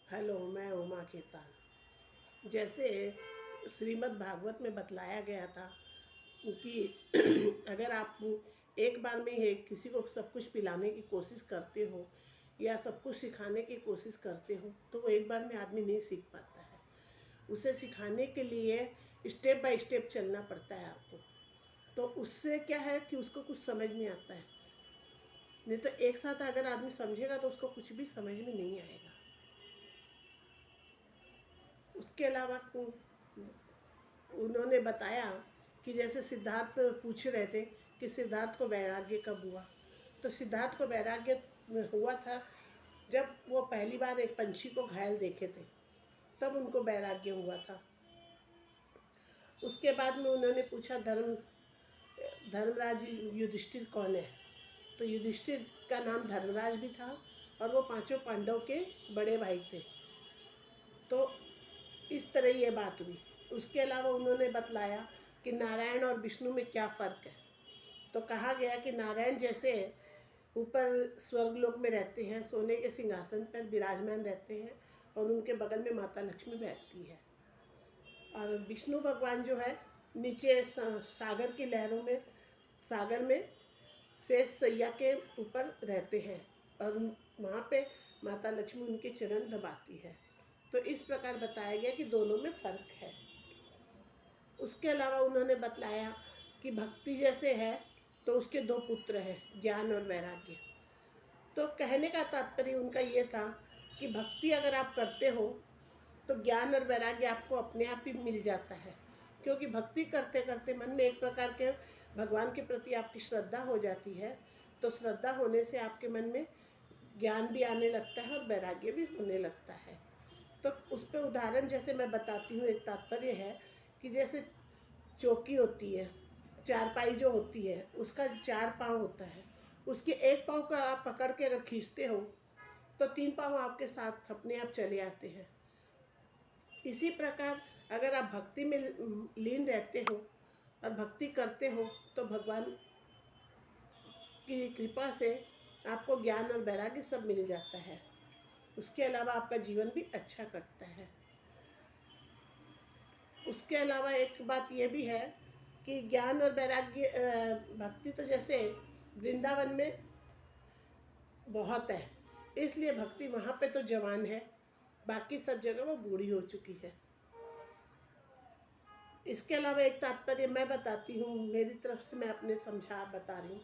Hello, मैं उमा खेतान। जैसे श्रीमद् भागवत में बतलाया गया था कि अगर आप एक बार में ही किसी को सब कुछ पिलाने की कोशिश करते हो या सब कुछ सिखाने की कोशिश करते हो तो वो एक बार में आदमी नहीं सीख पाता है। उसे सिखाने के लिए स्टेप बाय स्टेप चलना पड़ता है आपको। तो उससे क्या है कि उसको कुछ समझ नहीं आता है। नहीं तो एक साथ अगर आदमी समझेगा तो उसको कुछ भी समझ में नहीं आएगा। उसके अलावा उन्होंने बताया कि जैसे सिद्धार्थ पूछ रहे थे कि सिद्धार्थ को वैराग्य कब हुआ। तो सिद्धार्थ को वैराग्य हुआ था जब वो पहली बार एक पंछी को घायल देखे थे, तब उनको वैराग्य हुआ था। उसके बाद में उन्होंने पूछा धर्मराज युधिष्ठिर कौन है। तो युधिष्ठिर का नाम धर्मराज भी था और वो पांचों पांडव के बड़े भाई थे। तो इस तरह ये बात हुई। उसके अलावा उन्होंने बतलाया कि नारायण और विष्णु में क्या फ़र्क है। तो कहा गया कि नारायण जैसे ऊपर स्वर्गलोक में रहते हैं, सोने के सिंहासन पर विराजमान रहते हैं और उनके बगल में माता लक्ष्मी बैठती है, और विष्णु भगवान जो है नीचे सागर की लहरों में, सागर में शेष सैया के ऊपर रहते हैं और वहाँ पे माता लक्ष्मी उनके चरण दबाती है। तो इस प्रकार बताया गया कि दोनों में फ़र्क है। उसके अलावा उन्होंने बतलाया कि भक्ति जैसे है तो उसके दो पुत्र हैं, ज्ञान और वैराग्य। तो कहने का तात्पर्य उनका ये था कि भक्ति अगर आप करते हो तो ज्ञान और वैराग्य आपको अपने आप ही मिल जाता है, क्योंकि भक्ति करते करते मन में एक प्रकार के भगवान के प्रति आपकी श्रद्धा हो जाती है। तो श्रद्धा होने से आपके मन में ज्ञान भी आने लगता है और वैराग्य भी होने लगता है। तो उस पर उदाहरण जैसे मैं बताती हूँ, एक तात्पर्य है कि जैसे चौकी होती है, चारपाई जो होती है उसका 4 पाँव होता है, उसके एक पाँव का आप पकड़ के अगर खींचते हो तो 3 पाँव आपके साथ अपने आप चले आते हैं। इसी प्रकार अगर आप भक्ति में लीन रहते हो और भक्ति करते हो तो भगवान की कृपा से आपको ज्ञान और वैराग्य सब मिल जाता है। उसके अलावा आपका जीवन भी अच्छा कटता है। उसके अलावा एक बात ये भी है कि ज्ञान और वैराग्य भक्ति तो जैसे वृंदावन में बहुत है, इसलिए भक्ति वहाँ पे तो जवान है, बाकी सब जगह वो बूढ़ी हो चुकी है। इसके अलावा एक तात्पर्य मैं बताती हूँ, मेरी तरफ से मैं अपने समझा बता रही हूँ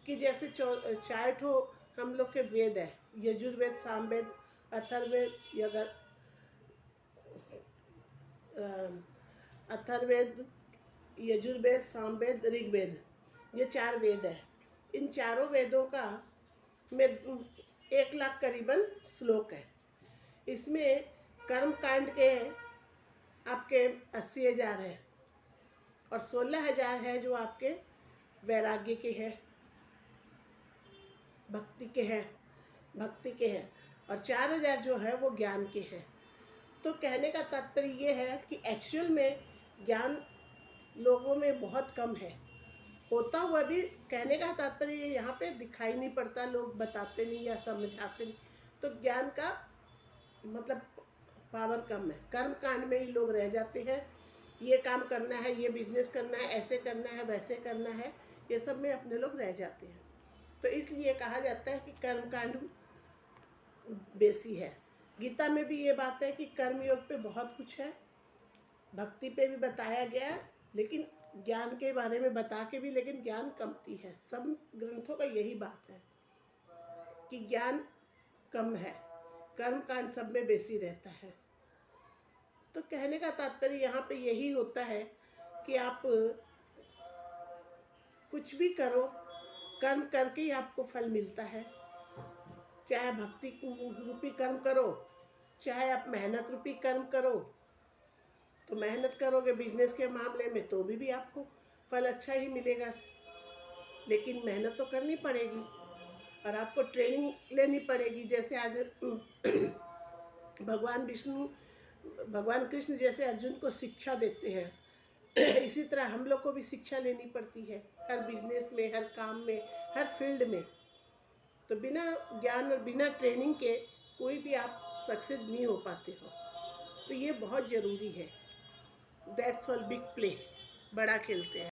कि जैसे 4 ठो हम लोग के वेद है, यजुर्वेद, सामवेद, अथर्ववेद, अथर्ववेद, यजुर्वेद, सामवेद, ऋग्वेद, ये 4 वेद है। इन चारों वेदों का में 1 लाख करीबन श्लोक है। इसमें कर्म कांड के आपके 80,000 है और 16,000 है जो आपके वैराग्य के हैं, भक्ति के हैं और 4,000 जो है वो ज्ञान के हैं। तो कहने का तात्पर्य ये है कि एक्चुअल में ज्ञान लोगों में बहुत कम है, होता हुआ भी कहने का तात्पर्य यहाँ पे दिखाई नहीं पड़ता, लोग बताते नहीं या समझाते नहीं। तो ज्ञान का मतलब पावर कम है, कर्म कांड में ही लोग रह जाते हैं। ये काम करना है, ये बिजनेस करना है, ऐसे करना है, वैसे करना है, ये सब में अपने लोग रह जाते हैं। तो इसलिए कहा जाता है कि कर्म कांड बेसी है। गीता में भी ये बात है कि कर्म योग पे बहुत कुछ है, भक्ति पे भी बताया गया है, लेकिन ज्ञान के बारे में बता के भी लेकिन ज्ञान कमती है। सब ग्रंथों का यही बात है कि ज्ञान कम है, कर्म कांड सब में बेसी रहता है। तो कहने का तात्पर्य यहाँ पे यही होता है कि आप कुछ भी करो, कर्म करके ही आपको फल मिलता है। चाहे भक्ति रूपी कर्म करो, चाहे आप मेहनत रूपी कर्म करो। तो मेहनत करोगे बिजनेस के मामले में तो भी आपको फल अच्छा ही मिलेगा, लेकिन मेहनत तो करनी पड़ेगी और आपको ट्रेनिंग लेनी पड़ेगी। जैसे आज भगवान कृष्ण जैसे अर्जुन को शिक्षा देते हैं इसी तरह हम लोग को भी शिक्षा लेनी पड़ती है, हर बिजनेस में, हर काम में, हर फील्ड में। तो बिना ज्ञान और बिना ट्रेनिंग के कोई भी आप सक्सेस नहीं हो पाते हो। तो ये बहुत ज़रूरी है। दैट्स ऑल, बिग प्ले, बड़ा खेलते हैं।